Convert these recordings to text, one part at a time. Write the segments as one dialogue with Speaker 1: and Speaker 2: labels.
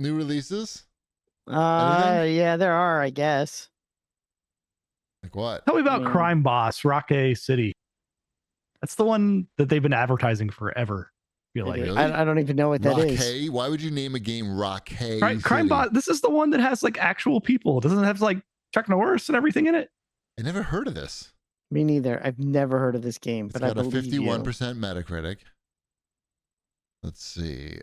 Speaker 1: New releases? Anything?
Speaker 2: Yeah, there are, I guess.
Speaker 1: Like what?
Speaker 3: Tell me about Crime Boss, Rocky City. That's the one that they've been advertising forever. I feel like.
Speaker 1: Really?
Speaker 2: I don't even know what that is.
Speaker 1: Rocky? Why would you name a game Rocky?
Speaker 3: Crime Boss. This is the one that has like actual people. It doesn't have like Chuck Norris and everything in it.
Speaker 1: I never heard of this.
Speaker 2: Me neither. I've never heard of this game,
Speaker 1: It's
Speaker 2: but I
Speaker 1: got a
Speaker 2: believe
Speaker 1: 51%
Speaker 2: you.
Speaker 1: Metacritic. Let's see.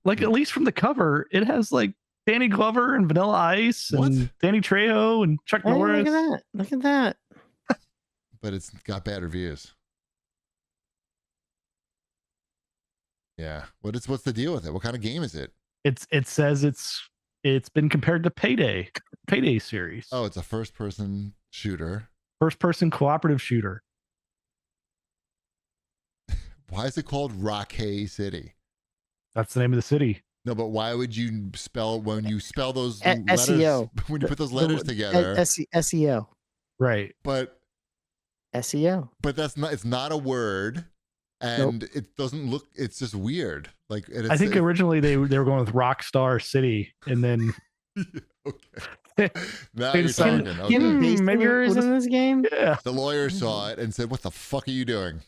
Speaker 3: Like at least from the cover, it has like Danny Glover and Vanilla Ice and Danny Trejo and Chuck Norris.
Speaker 2: Look at that! Look at that!
Speaker 1: But it's got bad reviews. Yeah. What's the deal with it? What kind of game is it?
Speaker 3: It says it's been compared to Payday series.
Speaker 1: Oh, it's a first-person shooter.
Speaker 3: First-person cooperative shooter.
Speaker 1: Why is it called Rocky City?
Speaker 3: That's the name of the city.
Speaker 1: No, but why would you spell when you spell those
Speaker 2: SEO.
Speaker 1: letters when you put those letters together?
Speaker 2: SEO.
Speaker 1: Right. But
Speaker 2: SEO.
Speaker 1: But that's not. It's not a word, and it doesn't look. It's just weird. Like
Speaker 3: I think originally they were going with Rockstar City, and then
Speaker 1: okay. Now you're talking. Okay.
Speaker 2: Maybe in this game.
Speaker 3: Yeah.
Speaker 1: The lawyer saw it and said, "What the fuck are you doing?"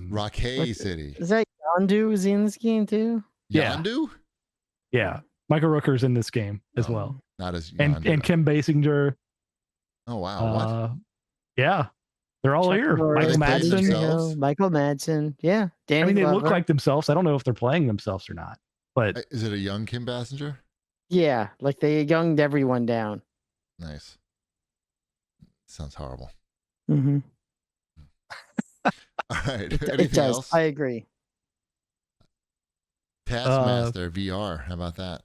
Speaker 1: Rocky City.
Speaker 2: Is that Yondu? Is he in this game too?
Speaker 1: Yondu?
Speaker 3: Yeah. Michael Rooker's in this game as well.
Speaker 1: Not as
Speaker 3: Yondu. And Kim Basinger.
Speaker 1: Oh wow! What?
Speaker 3: Yeah, they're all here. Michael Madsen.
Speaker 2: Michael Madsen. Yeah. Danny
Speaker 3: they
Speaker 2: Glover.
Speaker 3: look like themselves. I don't know if they're playing themselves or not. But
Speaker 1: is it a young Kim Basinger?
Speaker 2: Yeah, like they younged everyone down.
Speaker 1: Nice. Sounds horrible.
Speaker 2: Mm-hmm.
Speaker 1: All right.
Speaker 2: It does.
Speaker 1: Else?
Speaker 2: I agree.
Speaker 1: Taskmaster VR. How about that?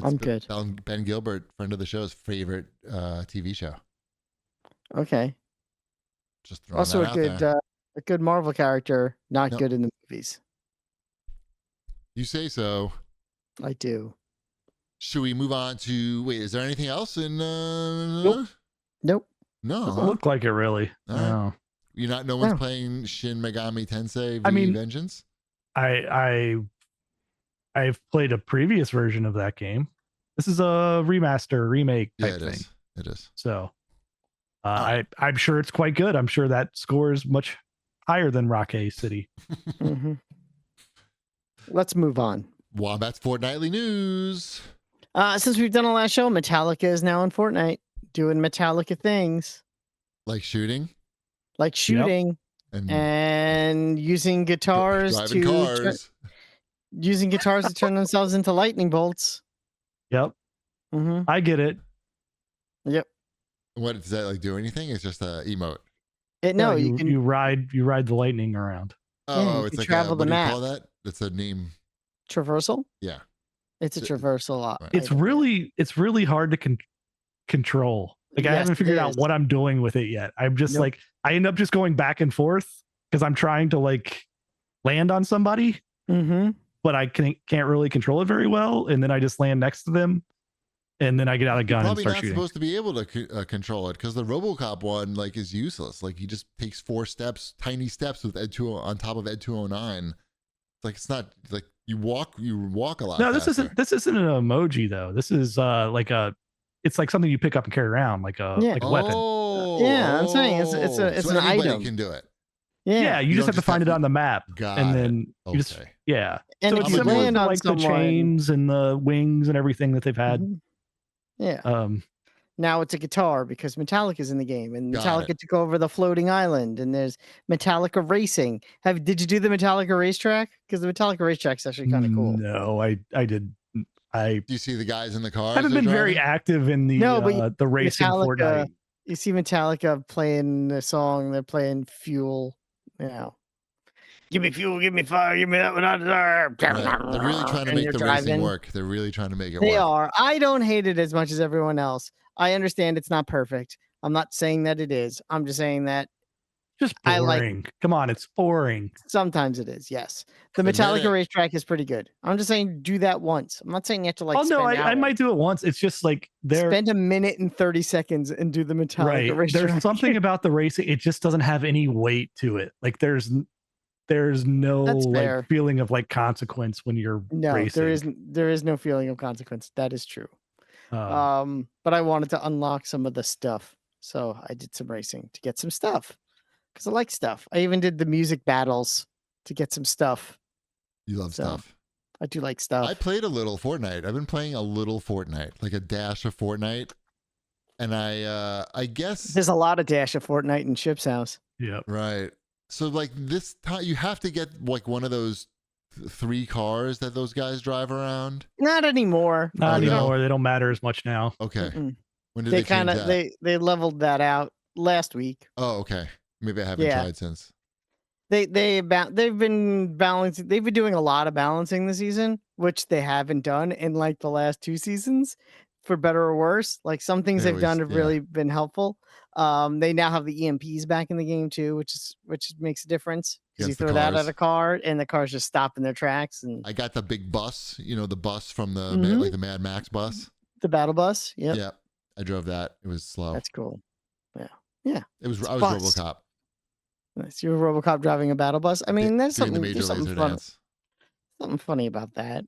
Speaker 2: I'm good.
Speaker 1: Ben Gilbert, friend of the show's favorite TV show.
Speaker 2: Okay.
Speaker 1: Just throwing
Speaker 2: also
Speaker 1: that
Speaker 2: a good Marvel character, not good in the movies.
Speaker 1: You say so.
Speaker 2: I do.
Speaker 1: Should we move on to? Wait, is there anything else in?
Speaker 2: Nope.
Speaker 1: No.
Speaker 3: Doesn't look like it really. No.
Speaker 1: You're not. No one's playing Shin Megami Tensei Vengeance.
Speaker 3: I've played a previous version of that game. This is a remake type thing.
Speaker 1: It is.
Speaker 3: So I'm sure it's quite good. I'm sure that scores much higher than Rocky City.
Speaker 2: Mm-hmm. Let's move on.
Speaker 1: Wombat's Fortnightly news.
Speaker 2: Since we've done a last show, Metallica is now in Fortnite doing Metallica things.
Speaker 1: Like shooting?
Speaker 3: Yep.
Speaker 2: And using guitars using guitars to turn themselves into lightning bolts.
Speaker 3: Yep.
Speaker 2: Mm-hmm.
Speaker 3: I get it.
Speaker 2: Yep.
Speaker 1: What does that like do anything? It's just a emote.
Speaker 3: You ride the lightning around.
Speaker 1: Oh, it's like
Speaker 2: travel the map.
Speaker 1: Do you call that? It's a name.
Speaker 2: Traversal?
Speaker 1: Yeah.
Speaker 2: It's a traversal.
Speaker 1: Right.
Speaker 3: It's really hard to control. Like I haven't figured out what I'm doing with it yet. I'm just like I end up just going back and forth because I'm trying to like land on somebody, but I can't really control it very well, and then I just land next to them, and then I get out a gun and start shooting.
Speaker 1: You're probably not supposed to be able to control it because the RoboCop one like is useless. Like he just takes 4 steps, tiny steps with Ed 2 on top of Ed 209. Like it's not like you walk a lot.
Speaker 3: No,
Speaker 1: faster.
Speaker 3: this isn't an emoji though. This is it's like something you pick up and carry around, like a weapon.
Speaker 2: Yeah, I'm saying it's
Speaker 1: so
Speaker 2: an item.
Speaker 1: Can do it.
Speaker 3: Yeah, you just have to find it on the map, and then
Speaker 1: you
Speaker 3: just
Speaker 2: And
Speaker 3: so it's similar to like the chains and the wings and everything that they've had.
Speaker 2: Yeah. Now it's a guitar because Metallica's in the game, and Metallica took over the floating island, and there's Metallica racing. Did you do the Metallica racetrack? Because the Metallica racetrack's actually kind of cool.
Speaker 3: No, I did.
Speaker 1: Do you see the guys in the cars?
Speaker 3: I haven't been very active in the racing Fortnite.
Speaker 2: You see Metallica playing the song. They're playing Fuel. Give me fuel, give me fire, give me that what I deserve.
Speaker 1: Right. They're really trying to make the racing work. They're really trying to make it work.
Speaker 2: They are. I don't hate it as much as everyone else. I understand it's not perfect. I'm not saying that it is. I'm just saying that
Speaker 3: just boring. Come on, it's boring.
Speaker 2: Sometimes it is, yes. The Metallica racetrack is pretty good. I'm just saying do that once. I'm not saying you have to like
Speaker 3: I might do it once. It's just like
Speaker 2: spend a minute and 30 seconds and do the Metallica racetrack.
Speaker 3: There's something about the racing, it just doesn't have any weight to it. Like there's there's no like feeling of like consequence when you're racing.
Speaker 2: There is no feeling of consequence. That is true. But I wanted to unlock some of the stuff, so I did some racing to get some stuff because I like stuff. I even did the music battles to get some stuff.
Speaker 1: You love stuff.
Speaker 2: I do like stuff.
Speaker 1: I played a little Fortnite. I've been playing a little Fortnite, like a dash of Fortnite. And I guess
Speaker 2: there's a lot of dash of Fortnite in Chip's house.
Speaker 3: Yeah.
Speaker 1: Right. So like this time you have to get like one of those 3 cars that those guys drive around.
Speaker 2: Not anymore.
Speaker 3: Not anymore. No? They don't matter as much now.
Speaker 1: Okay.
Speaker 2: When did they change that? They leveled that out last week.
Speaker 1: Oh, okay. Maybe I haven't tried since.
Speaker 2: They've been balancing. They've been doing a lot of balancing this season, which they haven't done in like the last 2 seasons, for better or worse. Like some things they've done have really been helpful. They now have the EMPs back in the game too, which makes a difference because you throw that at a car and the cars just stop in their tracks. And
Speaker 1: I got the big bus, the bus from the like the Mad Max bus,
Speaker 2: the battle bus.
Speaker 1: Yeah, I drove that. It was slow.
Speaker 2: That's cool. Yeah.
Speaker 1: I was RoboCop.
Speaker 2: Nice. You were RoboCop driving a battle bus. I mean, there's something fun. Something funny about that.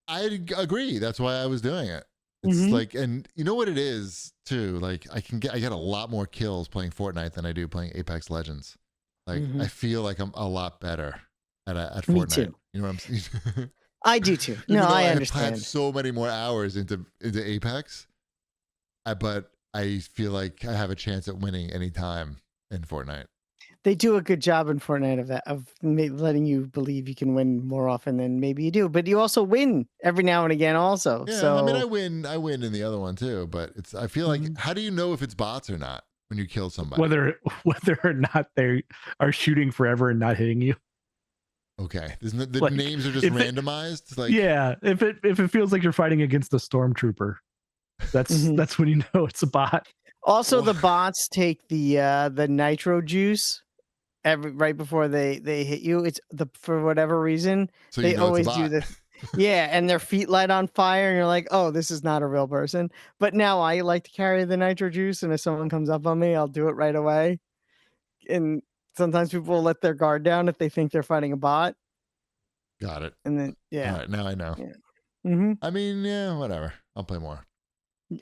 Speaker 1: I agree. That's why I was doing it. It's like, and you know what it is too? Like I get a lot more kills playing Fortnite than I do playing Apex Legends. Like I feel like I'm a lot better at Fortnite.
Speaker 2: Me too.
Speaker 1: You know what I'm saying?
Speaker 2: I do too. No, I understand.
Speaker 1: I have so many more hours into Apex, but I feel like I have a chance at winning anytime in Fortnite.
Speaker 2: They do a good job in Fortnite of letting you believe you can win more often than maybe you do, but you also win every now and again also.
Speaker 1: Yeah,
Speaker 2: so
Speaker 1: I mean, I win in the other one too, but I feel like, how do you know if it's bots or not when you kill somebody?
Speaker 3: Whether or not they are shooting forever and not hitting you.
Speaker 1: Okay, the like, names are just randomized. Like,
Speaker 3: yeah, if it feels like you're fighting against a stormtrooper, that's when you know it's a bot.
Speaker 2: Also, the bots take the nitro juice right before they hit you. It's for whatever reason they always do this. Yeah, and their feet light on fire, and you're like, oh, this is not a real person. But now I like to carry the nitro juice, and if someone comes up on me, I'll do it right away. And sometimes people will let their guard down if they think they're fighting a bot.
Speaker 1: Got it.
Speaker 2: And then
Speaker 1: all right, now I know.
Speaker 2: Yeah.
Speaker 1: I mean, whatever. I'll play more.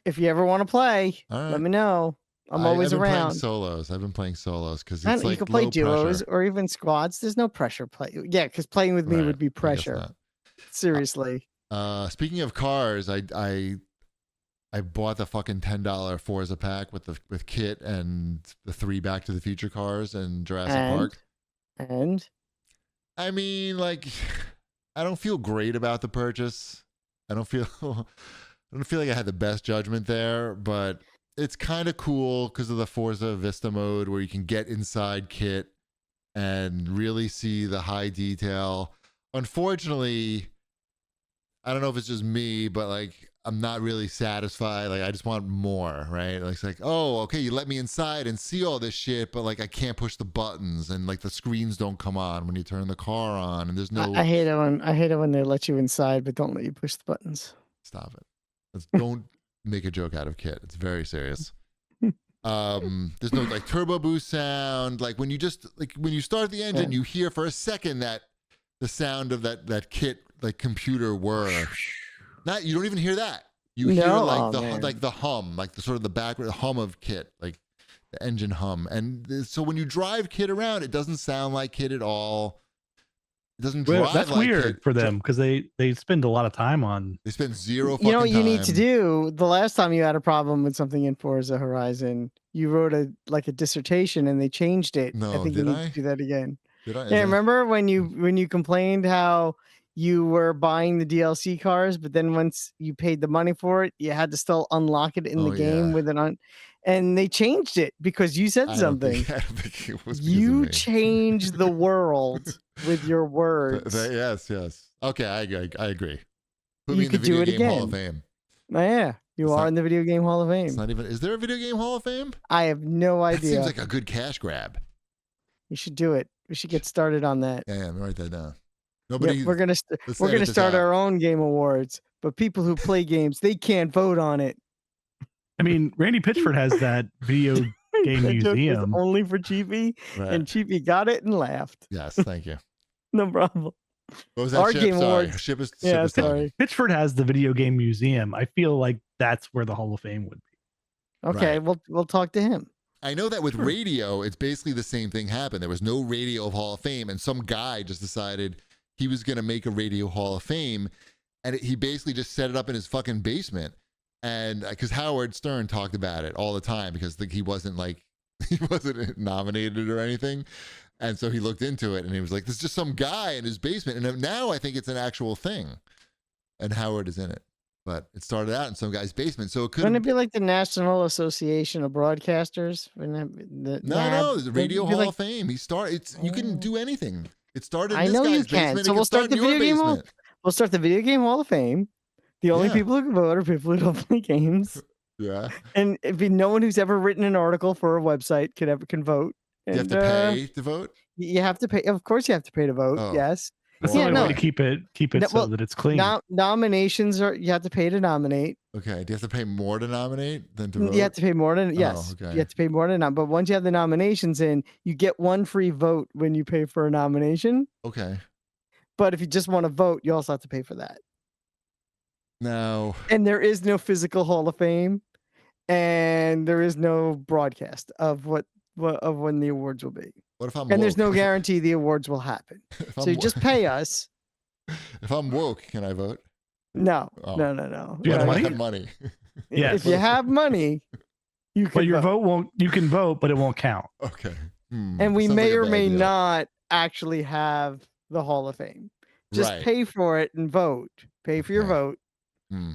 Speaker 2: If you ever want to play, let me know. I'm always around.
Speaker 1: I've been playing solos because it's like
Speaker 2: you can play duos or even squads. There's no pressure play. Yeah, because playing with me would be pressure. Seriously.
Speaker 1: Speaking of cars, I bought the fucking $10 Forza pack with Kit and the 3 Back to the Future cars and Jurassic Park.
Speaker 2: And
Speaker 1: I mean, like, I don't feel great about the purchase. I don't feel like I had the best judgment there, but it's kind of cool because of the Forza Vista mode where you can get inside Kit and really see the high detail. Unfortunately, I don't know if it's just me, but like I'm not really satisfied. Like I just want more, right? Like it's like, oh, okay, you let me inside and see all this shit, but like I can't push the buttons and like the screens don't come on when you turn the car on, and there's no.
Speaker 2: I hate it when they let you inside but don't let you push the buttons.
Speaker 1: Stop it. Don't make a joke out of Kit. It's very serious. There's no like turbo boost sound. Like when you start the engine, you hear for a second that the sound of that Kit like computer whir. You don't even hear that. You hear like the hum, like the sort of the background hum of Kit, like the engine hum. And so when you drive Kit around, it doesn't sound like Kit at all. It doesn't drive.
Speaker 3: That's
Speaker 1: like
Speaker 3: weird
Speaker 1: Kit.
Speaker 3: For them because they spend a lot of time on.
Speaker 1: They spend zero. Fucking
Speaker 2: you know what you
Speaker 1: time.
Speaker 2: need to do? The last time you had a problem with something in Forza Horizon, you wrote a dissertation and they changed it.
Speaker 1: No,
Speaker 2: I think you need to do that again.
Speaker 1: Did I?
Speaker 2: Yeah, remember when you complained how you were buying the DLC cars, but then once you paid the money for it, you had to still unlock it in the game with and they changed it because you said something.
Speaker 1: I don't think it was
Speaker 2: you changed the world with your words.
Speaker 1: Yes. Okay, I agree. Put
Speaker 2: you
Speaker 1: me in the
Speaker 2: could do
Speaker 1: Video
Speaker 2: it
Speaker 1: Game
Speaker 2: again.
Speaker 1: Hall of Fame.
Speaker 2: Oh, yeah, you are in the Video Game Hall of Fame.
Speaker 1: It's not even. Is there a Video Game Hall of Fame?
Speaker 2: I have no idea.
Speaker 1: That seems like a good cash grab.
Speaker 2: You should do it. We should get started on that.
Speaker 1: Yeah, I'm write that down.
Speaker 2: We're gonna start our own game awards, but people who play games, they can't vote on it.
Speaker 3: I mean, Randy Pitchford has that video Game
Speaker 2: That joke was
Speaker 3: Museum.
Speaker 2: only for Cheapy, and Cheapy got it and laughed.
Speaker 1: Yes, thank you.
Speaker 2: No problem.
Speaker 1: What was that?
Speaker 2: Our
Speaker 1: Ship?
Speaker 2: Game
Speaker 1: Sorry,
Speaker 2: Awards.
Speaker 1: Ship is
Speaker 2: Yeah,
Speaker 1: Ship is
Speaker 2: sorry.
Speaker 3: Pitchford has the Video Game Museum. I feel like that's where the Hall of Fame would be.
Speaker 2: Okay, we'll talk to him.
Speaker 1: I know that with radio, it's basically the same thing happened. There was no Radio Hall of Fame, and some guy just decided he was going to make a Radio Hall of Fame, and he basically just set it up in his fucking basement. And because Howard Stern talked about it all the time, because he wasn't nominated or anything. And so he looked into it and he was like, there's just some guy in his basement. And now I think it's an actual thing. And Howard is in it. But it started out in some guy's basement. So it could.
Speaker 2: Wouldn't it be like the National Association of Broadcasters?
Speaker 1: No, the Radio Hall of Fame. You can do anything. It started in this guy's basement.
Speaker 2: So we'll start the video game hall. We'll start the Video Game Hall of Fame. The only people who can vote are people who don't play games.
Speaker 1: Yeah.
Speaker 2: And it'd be no one who's ever written an article for a website can vote. And,
Speaker 1: you have to pay to vote?
Speaker 2: You have to pay. Of course you have to pay to vote.
Speaker 1: Oh.
Speaker 2: Yes.
Speaker 3: That's the only way to keep it so that it's clean.
Speaker 2: Nominations you have to pay to nominate.
Speaker 1: Okay. Do you have to pay more to nominate than to vote?
Speaker 2: You have to pay more than You have to pay more than but once you have the nominations in, you get one free vote when you pay for a nomination.
Speaker 1: Okay.
Speaker 2: But if you just want to vote, you also have to pay for that.
Speaker 1: No.
Speaker 2: And there is no physical Hall of Fame, and there is no broadcast of when the awards will be.
Speaker 1: What if I'm
Speaker 2: woke? And there's no guarantee the awards will happen. So you just pay us.
Speaker 1: If I'm woke, can I vote?
Speaker 2: No.
Speaker 1: Oh.
Speaker 2: No.
Speaker 3: Do you have money?
Speaker 1: I have money.
Speaker 3: Yeah.
Speaker 2: If you have money, you can.
Speaker 3: But your vote won't. You can vote, but it won't count.
Speaker 1: Okay.
Speaker 2: And we may or may not actually have the Hall of Fame. Just pay for it and vote. Pay for your vote,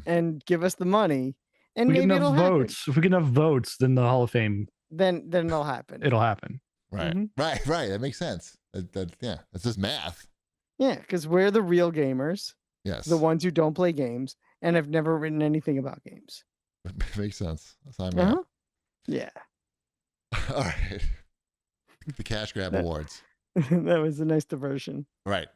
Speaker 2: and give us the money. And maybe it'll happen.
Speaker 3: If we get enough votes, then the Hall of Fame.
Speaker 2: Then it'll happen.
Speaker 3: It'll happen.
Speaker 1: Right. Mm-hmm. Right. That makes sense. That's just math.
Speaker 2: Yeah, because we're the real gamers.
Speaker 1: Yes.
Speaker 2: The ones who don't play games and have never written anything about games.
Speaker 1: Makes sense. Sign me up.
Speaker 2: Yeah.
Speaker 1: All right. The cash grab awards.
Speaker 2: That was a nice diversion.
Speaker 1: Right.